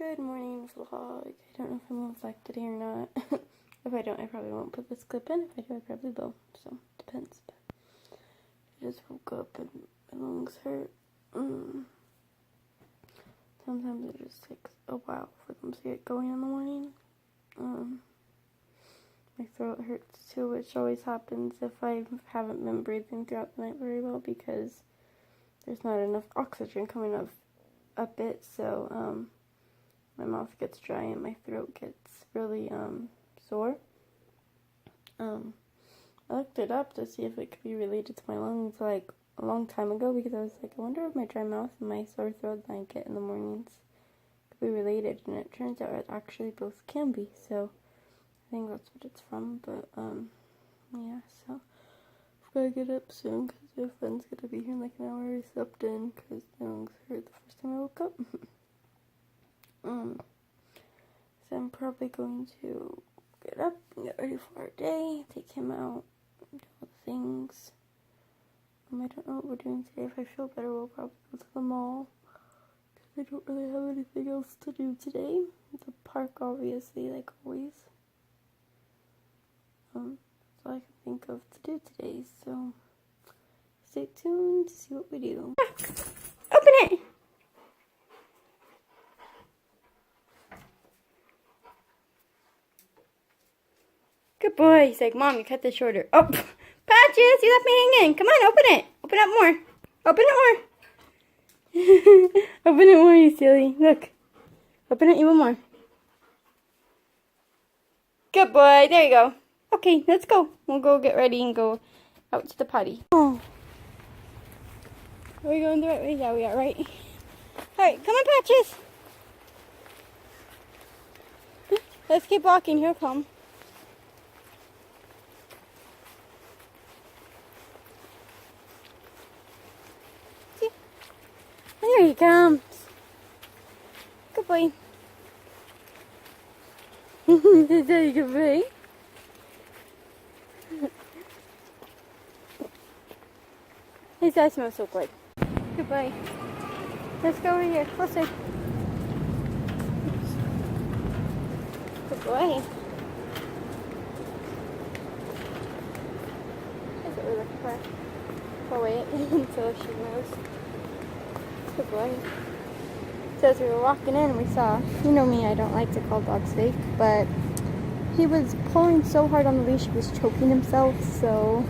Good morning vlog. I don't know if I'm going to vlog today or not. If I don't, I probably won't put this clip in. If I do, I probably will. So, depends. But I just woke up and my lungs hurt. Sometimes it just takes a while for them to get going in the morning. My throat hurts too, which always happens if I haven't been breathing throughout the night very well because there's not enough oxygen coming up it. So, my mouth gets dry and my throat gets really sore. I looked it up to see if it could be related to my lungs like a long time ago because I was like, I wonder if my dry mouth and my sore throat that I get in the mornings could be related, and it turns out it actually both can be. So I think that's what it's from. But yeah, so I've got to get up soon because my friend's gonna be here in like an hour. I slept in because my lungs hurt the first time I woke up. So I'm probably going to get up and get ready for our day, take him out, do all the things. I don't know what we're doing today. If I feel better, we'll probably go to the mall, because I don't really have anything else to do today. The park, obviously, like always. That's all I can think of to do today, so stay tuned to see what we do. Open it! Good boy. He's like, Mom, you cut this shorter. Oh, Patches, you left me hanging. Come on, open it. Open up more. Open it more. Open it more, you silly. Look. Open it even more. Good boy. There you go. Okay, let's go. We'll go get ready and go out to the potty. Oh. Are we going the right way? Yeah, we are, right? Alright, come on, Patches. Let's keep walking. He'll come. There he comes. Good boy. Is that a good boy? His eyes smell so good. Good boy. Let's go over here. Closer. Good boy. That's what we're looking for. Oh wait, until she moves. Good boy. So as we were walking in, we saw, you know me, I don't like to call dogs fake, but he was pulling so hard on the leash, he was choking himself, so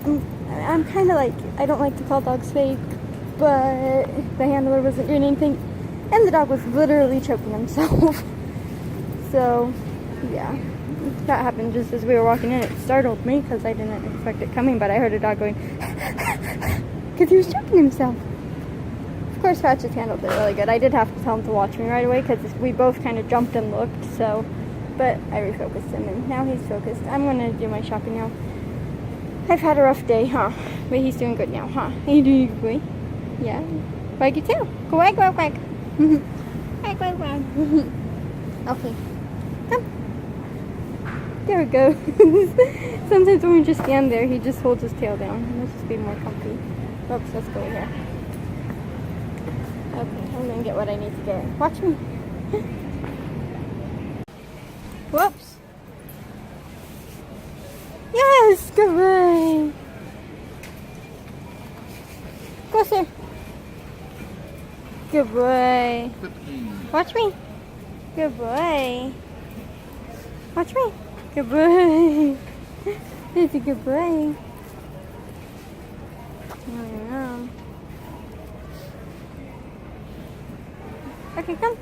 I'm kind of like, I don't like to call dogs fake, but the handler wasn't doing anything, and the dog was literally choking himself. So, yeah, that happened just as we were walking in. It startled me because I didn't expect it coming, but I heard a dog going, because he was choking himself. Of course, Patches handled it really good. I did have to tell him to watch me right away because we both kind of jumped and looked, so, but I refocused him and now he's focused. I'm going to do my shopping now. I've had a rough day, huh? But he's doing good now, huh? Are you doing good, boy? Yeah. Wag your tail. Go wag, wag, wag. Wag, wag, wag. Okay. Come. There we go. Sometimes when we just stand there, he just holds his tail down. Let's just be more comfy. Oops, let's go here. Okay, I'm gonna get what I need to get. Watch me. Whoops. Yes, good boy. Closer. Good boy. Watch me. Good boy. Watch me. Good boy. He's a good boy. Okay, come.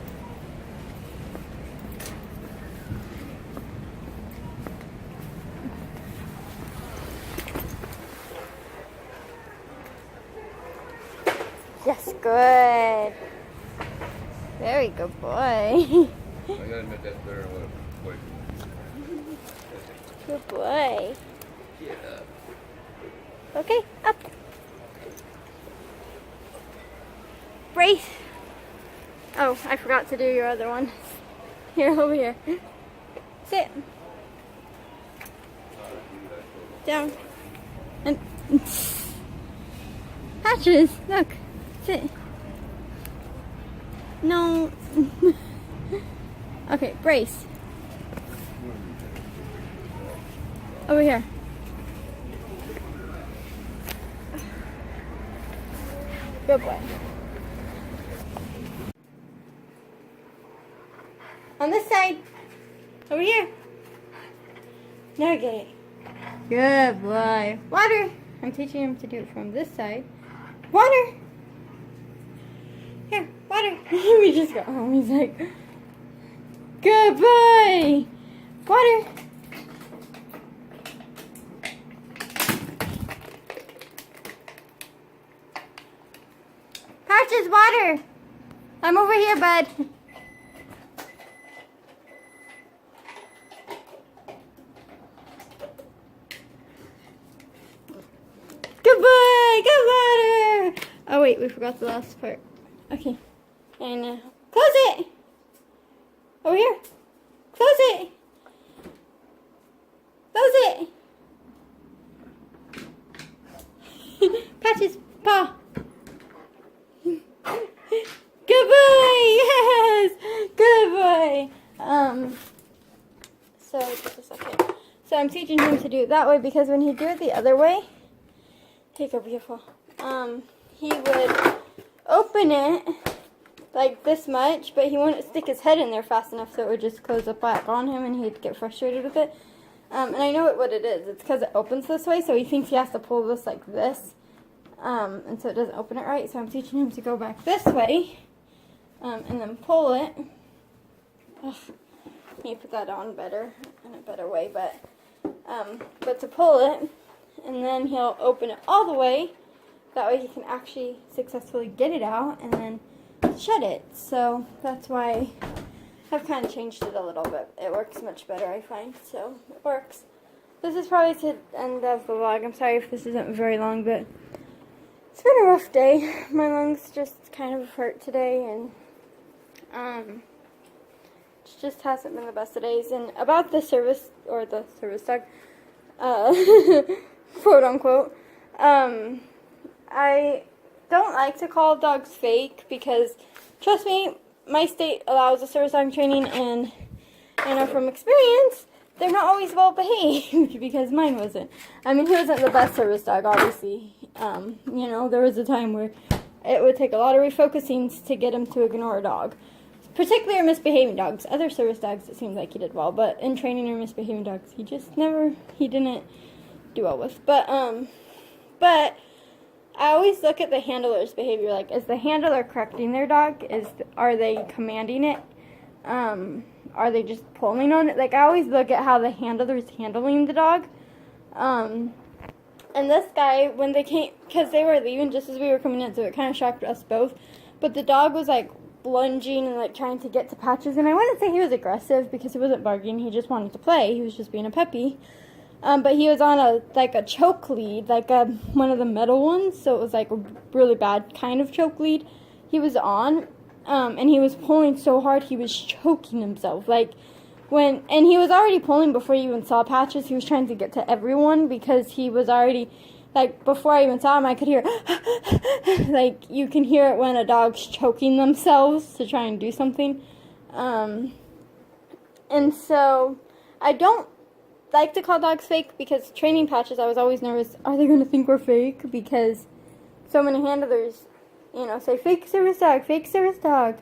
Yes, good. Very good boy. I gotta admit that's better than what Good boy. Yeah. Okay, up. Brace. Oh, I forgot to do your other one. Here, over here. Sit. Down. And Patches, look. Sit. No. Okay, brace. Over here. Good boy. On this side. Over here. Now get it. Good boy. Water. I'm teaching him to do it from this side. Water. Here, water. We just got home. He's like, good boy. Water. Patches, water. I'm over here, bud. Good boy. Good water. Oh wait, we forgot the last part. Okay. And close it. Over here. Close it. Close it. Patches, paw. Good boy. Yes. Good boy. So just a second. So I'm teaching him to do it that way because when he'd do it the other way, take a beautiful. He would open it like this much, but he wouldn't stick his head in there fast enough, so it would just close up back on him, and he'd get frustrated with it. And I know what it is. It's because it opens this way, so he thinks he has to pull this like this, and so it doesn't open it right. So I'm teaching him to go back this way, and then pull it. Ugh, I need to put that on better, in a better way, but to pull it, and then he'll open it all the way. That way he can actually successfully get it out and then shut it. So that's why I've kind of changed it a little bit. It works much better, I find. So it works. This is probably the end of the vlog. I'm sorry if this isn't very long, but it's been a rough day. My lungs just kind of hurt today, and it just hasn't been the best of days. And about the service dog, quote unquote, I don't like to call dogs fake because, trust me, my state allows a service dog training, and I know from experience they're not always well behaved because mine wasn't. I mean, he wasn't the best service dog, obviously. You know, there was a time where it would take a lot of refocusings to get him to ignore a dog, particularly misbehaving dogs. Other service dogs, it seems like he did well, but in training or misbehaving dogs, he didn't do well with. But I always look at the handler's behavior. Like, is the handler correcting their dog? Are they commanding it? Are they just pulling on it? Like, I always look at how the handler is handling the dog. And this guy, when they came, because they were leaving just as we were coming in, so it kind of shocked us both. But the dog was, like, lunging and, like, trying to get to Patches. And I wouldn't say he was aggressive because he wasn't barking. He just wanted to play. He was just being a puppy. But he was on a choke lead, like one of the metal ones, so it was like a really bad kind of choke lead he was on, and he was pulling so hard he was choking himself, and he was already pulling before he even saw Patches. He was trying to get to everyone because he was already, like, before I even saw him, I could hear, like, you can hear it when a dog's choking themselves to try and do something, and so I don't like to call dogs fake because training Patches, I was always nervous, are they going to think we're fake? Because so many handlers, you know, say fake service dog, fake service dog.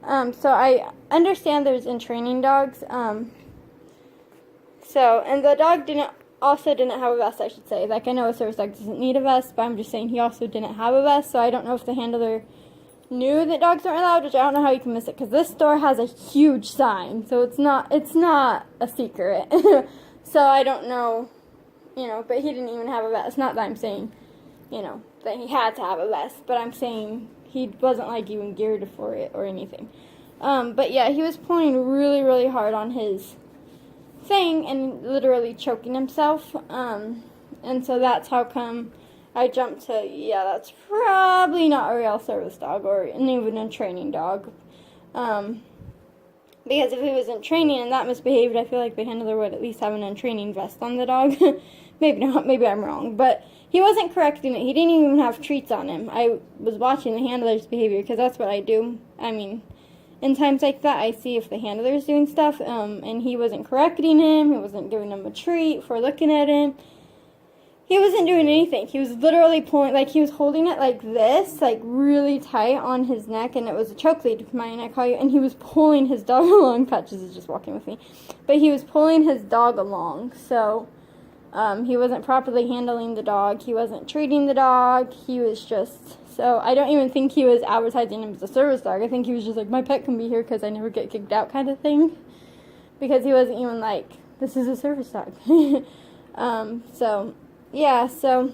So I understand there's in training dogs. And the dog didn't have a vest, I should say. Like, I know a service dog doesn't need a vest, but I'm just saying he also didn't have a vest, so I don't know if the handler knew that dogs weren't allowed, which I don't know how you can miss it, because this store has a huge sign, so it's not a secret. So I don't know, you know, but he didn't even have a vest. Not that I'm saying, you know, that he had to have a vest, but I'm saying he wasn't, like, even geared for it or anything. But yeah, he was pulling really, really hard on his thing and literally choking himself. And so that's how come I jumped to, yeah, that's probably not a real service dog or even a training dog. Because if he was in training and that misbehaved, I feel like the handler would at least have an untraining vest on the dog. Maybe not, maybe I'm wrong. But he wasn't correcting it. He didn't even have treats on him. I was watching the handler's behavior because that's what I do. I mean, in times like that, I see if the handler's doing stuff, and he wasn't correcting him, he wasn't giving him a treat for looking at him. He wasn't doing anything. He was literally pulling, like, he was holding it like this, like, really tight on his neck, and it was a choke lead, mine, I call you, and he was pulling his dog along. Patches is just walking with me. But he was pulling his dog along, so, he wasn't properly handling the dog. He wasn't treating the dog. He was just, so I don't even think he was advertising him as a service dog. I think he was just like, my pet can be here because I never get kicked out kind of thing. Because he wasn't even like, this is a service dog. So... yeah, so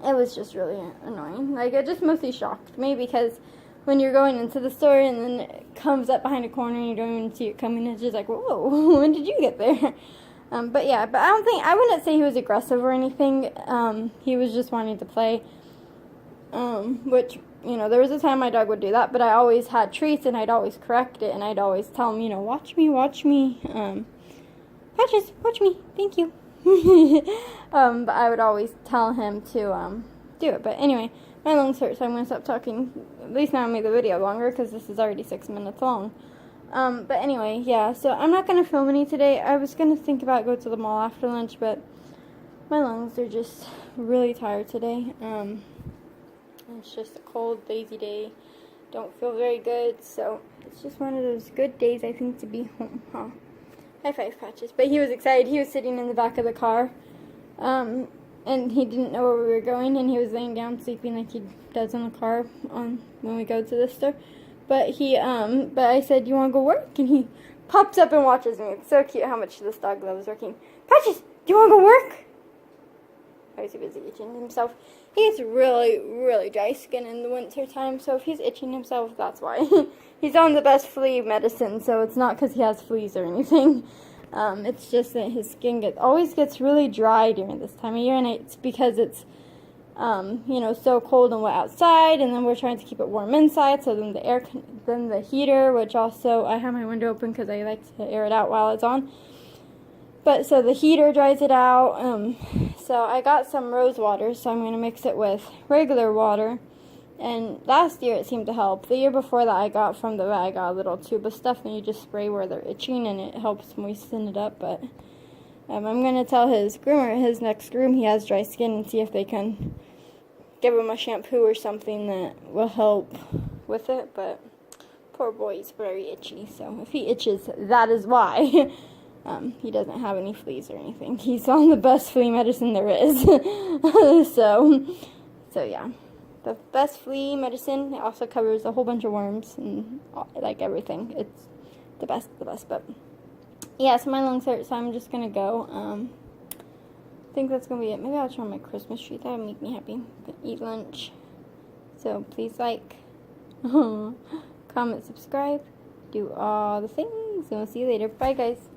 it was just really annoying. Like, it just mostly shocked me because when you're going into the store and then it comes up behind a corner and you don't even see it coming, it's just like, whoa, when did you get there? But yeah, but I wouldn't say he was aggressive or anything. He was just wanting to play, which, you know, there was a time my dog would do that, but I always had treats and I'd always correct it and I'd always tell him, you know, watch me, Patches, watch me, thank you. But I would always tell him to do it. But anyway, my lungs hurt, so I'm going to stop talking. At least now I made the video longer because this is already 6 minutes long. But anyway, yeah, so I'm not going to film any today. I was going to think about going to the mall after lunch, but my lungs are just really tired today. It's just a cold, lazy day. Don't feel very good, so it's just one of those good days, I think, to be home, huh? High five, Patches. But he was excited. He was sitting in the back of the car, and he didn't know where we were going, and he was laying down sleeping like he does in the car when we go to the store. But but I said, you want to go work? And he pops up and watches me. It's so cute how much this dog loves working. Patches, do you want to go work? Why is he busy itching himself? He gets really, really dry skin in the winter time, so if he's itching himself, that's why. He's on the best flea medicine, so it's not because he has fleas or anything. It's just that his skin always gets really dry during this time of year, and it's because it's, you know, so cold and wet outside, and then we're trying to keep it warm inside, so then the heater, which also, I have my window open because I like to air it out while it's on. But, so the heater dries it out. So I got some rose water, so I'm going to mix it with regular water. And last year it seemed to help. The year before that I got from the vet, I got a little tube of stuff, and you just spray where they're itching, and it helps moisten it up. But I'm going to tell his groomer, his next groom, he has dry skin, and see if they can give him a shampoo or something that will help with it. But poor boy, he's very itchy, so if he itches, that is why. He doesn't have any fleas or anything. He's on the best flea medicine there is. So yeah. The best flea medicine. It also covers a whole bunch of worms and, like, everything. It's the best. But, yeah, so my lungs hurt, so I'm just going to go. I think that's going to be it. Maybe I'll turn on my Christmas tree. That would make me happy. Eat lunch. So, please like, comment, subscribe, do all the things, and we'll see you later. Bye, guys.